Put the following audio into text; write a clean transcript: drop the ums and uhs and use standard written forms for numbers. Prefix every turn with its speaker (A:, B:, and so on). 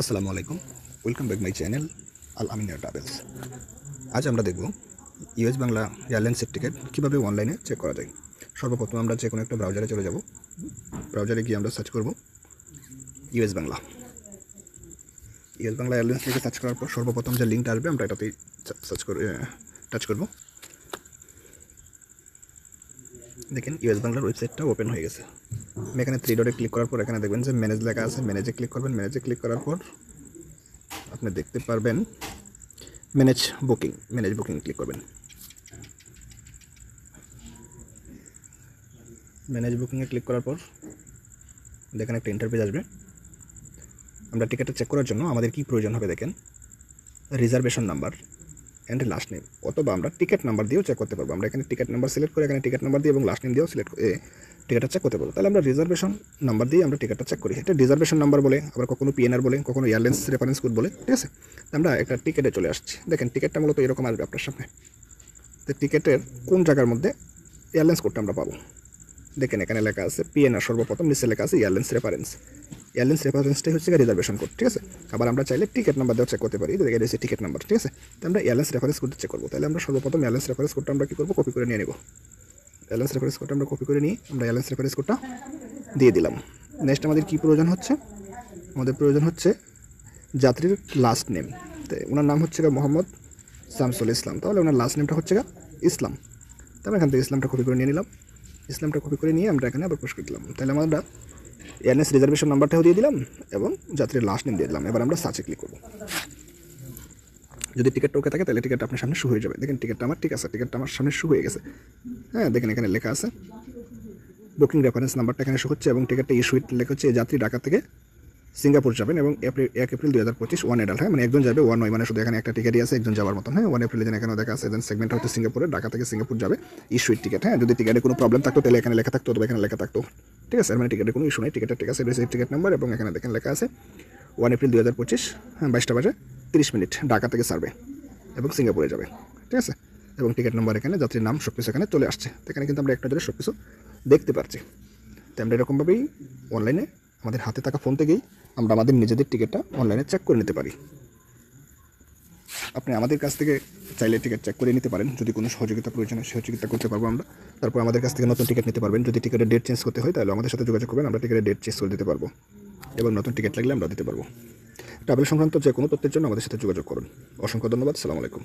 A: আসসালামু আলাইকুম, welcome back my channel Al Aminia travels. আজ আমরা দেখব ইউএস বাংলা এয়ারলাইন্সের টিকিট কীভাবে অনলাইনে চেক করা যায়। সর্বপ্রথম আমরা যে কোনো একটা ব্রাউজারে চলে যাব। ব্রাউজারে গিয়ে আমরা সার্চ করব ইউএস বাংলা এয়ারলাইন্স লিখে সার্চ করার পর সর্বপ্রথম যে লিঙ্কটা আসবে আমরা এটাতেই টাচ করব। দেখেন ইউএস বাংলার ওয়েবসাইটটা ওপেন হয়ে গেছে। আমি এখানে 3 ডটে ক্লিক করার পর এখানে দেখবেন যে ম্যানেজ লেখা আছে, ম্যানেজে ক্লিক করবেন। ম্যানেজে ক্লিক করার পর আপনি দেখতে পারবেন ম্যানেজ বুকিং ক্লিক করবেন। ম্যানেজ বুকিংয়ে ক্লিক করার পর দেখেন একটা ইন্টারপেজ আসবে। আমরা টিকিটটা চেক করার জন্য আমাদের কী প্রয়োজন হবে দেখেন, reservation number and last name, অথবা আমরা টিকিট নাম্বার দিয়েও চেক করতে পারবো। আমরা এখানে টিকিট নাম্বার সিলেক্ট করে এখানে টিকিট নাম্বার দিয়ে এবং লাস্ট নেম দিয়েও টিকিটটা চেক করতে পারবো। তাহলে আমরা রিজার্ভেশন নাম্বার দিয়ে আমরা টিকিটটা চেক করি। এটা রিজার্ভেশন নাম্বার বলে, আবার কখনো পিএনআর বলে, কখনো এয়ারলাইন্স রেফারেন্স কোড বলে, ঠিক আছে। আমরা একটা টিকিটে চলে আসছি। দেখেন টিকিটটা মূলত এরকম আসবে আপনার সামনে। তো টিকিটের কোন জায়গার মধ্যে এয়ারলাইন্স কোডটা আমরা পাবো দেখেন, এখানে লেখা আছে পিএনআর, সর্বপ্রথম নিচে লেখা আছে এয়ারলাইন্স রেফারেন্সটাই হচ্ছে রিজার্ভেশন কোড, ঠিক আছে। আবার আমরা চাইলে টিকিট নাম্বার দিয়ে চেক করতে পারি, তো এখানে টিকিট নাম্বার, ঠিক আছে। তো আমরা এয়ারলাইন্স রেফারেন্স কোড চেক করবো। তাহলে আমরা সর্বপ্রথম এয়ারলাইন্স রেফারেন্স কোডটা আমরা কী করবো, কপি করে নিয়ে নেব। এয়ারলাইন্স রেফারেন্স কোডটা আমরা কপি করে নিয়ে আমরা এয়ারলাইন্স রেফারেন্স কোডটা দিয়ে দিলাম। নেক্সট আমাদের কী প্রয়োজন হচ্ছে, আমাদের প্রয়োজন হচ্ছে যাত্রীর লাস্ট নেম। তো ওনার নাম হচ্ছে মোহাম্মদ শামসুল ইসলাম, তাহলে ওনার লাস্ট নেমটা হচ্ছে ইসলাম। তারপর এখান থেকে ইসলামটা কপি করে নিয়ে নিলাম। ইসলামটা কপি করে নিয়ে আমরা এখানে আবার পুশ করে দিলাম। তাহলে আমরা এয়ারলাইন্স রিজার্ভেশন নাম্বারটাও দিয়ে দিলাম এবং যাত্রীর লাস্ট নেম দিয়ে দিলাম। এবার আমরা সার্চে ক্লিক করব। যদি টিকিটটা ওকে থাকে তাহলে টিকিটটা আপনার সামনে শো হয়ে যাবে। দেখেন টিকিটটা আমার ঠিক আছে, টিকিটটা আমার সামনে শো হয়ে গেছে। হ্যাঁ, দেখেন এখানে লেখা আছে বুকিং রেফারেন্স নাম্বারটা এখানে শো হচ্ছে এবং টিকিটটা ইস্যুড লেখা হচ্ছে যাত্রী ঢাকা থেকে সিঙ্গাপুর যাবেন এবং 1 এপ্রিল 2025 1 অ্যাডাল্ট। হ্যাঁ, মানে একজন যাবে, 1 নয়, মানে শুধু এখানে একটা টিকিটই আছে একজন যাওয়ার মতন। হ্যাঁ, 1 এপ্রিল যেন এখানে দেখা আছে, দেন সেগমেন্ট হচ্ছে সিঙ্গাপুরে, ঢাকা থেকে সিঙ্গাপুর যাবে, ইস্যুড টিকিট। হ্যাঁ, যদি টিকিটে কোনো প্রবলেম থাকতো তাহলে এখানে লেখা থাকতো, অথবা এখানে লেখা থাকতো, ঠিক আছে। মানে টিকিটের কোনো ইস্যু নেই, টিকিটটা ঠিক আছে, রিসিভ টিকিট নাম্বার এবং এখানে দেখেন লেখা আছে 1 এপ্রিল 2025, হ্যাঁ 22টা বাজে 30 মিনিট ঢাকা থেকে সার্ভে এবং সিঙ্গাপুরে যাবে, ঠিক আছে। এবং টিকিট নাম্বার এখানে, যাত্রীর নাম, সব কিছু এখানে চলে আসছে। এখানে কিন্তু আমরা একটা ধরে সব কিছু দেখতে পাচ্ছি। তো আমরা এরকমভাবেই অনলাইনে আমাদের হাতে থাকা ফোন থেকেই আমরা আমাদের নিজেদের টিকিটটা অনলাইনে চেক করে নিতে পারি। আপনি আমাদের কাছ থেকে চাইলে টিকিট চেক করে নিতে পারেন। যদি কোনো সহযোগিতা প্রয়োজন হয় সহযোগিতা করতে পারবো আমরা। তারপর আমাদের কাছ থেকে নতুন টিকিট নিতে পারবেন। যদি টিকিটের ডেট চেঞ্জ করতে হয় তাহলে আমাদের সাথে যোগাযোগ করবেন, আমরা টিকিটের ডেট চেঞ্জ করে দিতে পারবো এবং নতুন টিকিট লাগলে আমরা দিতে পারবো। ট্রাভেল সংক্রান্ত যে কোনো তথ্যের জন্য আমাদের সাথে যোগাযোগ করুন। অসংখ্য ধন্যবাদ। আসসালামু আলাইকুম।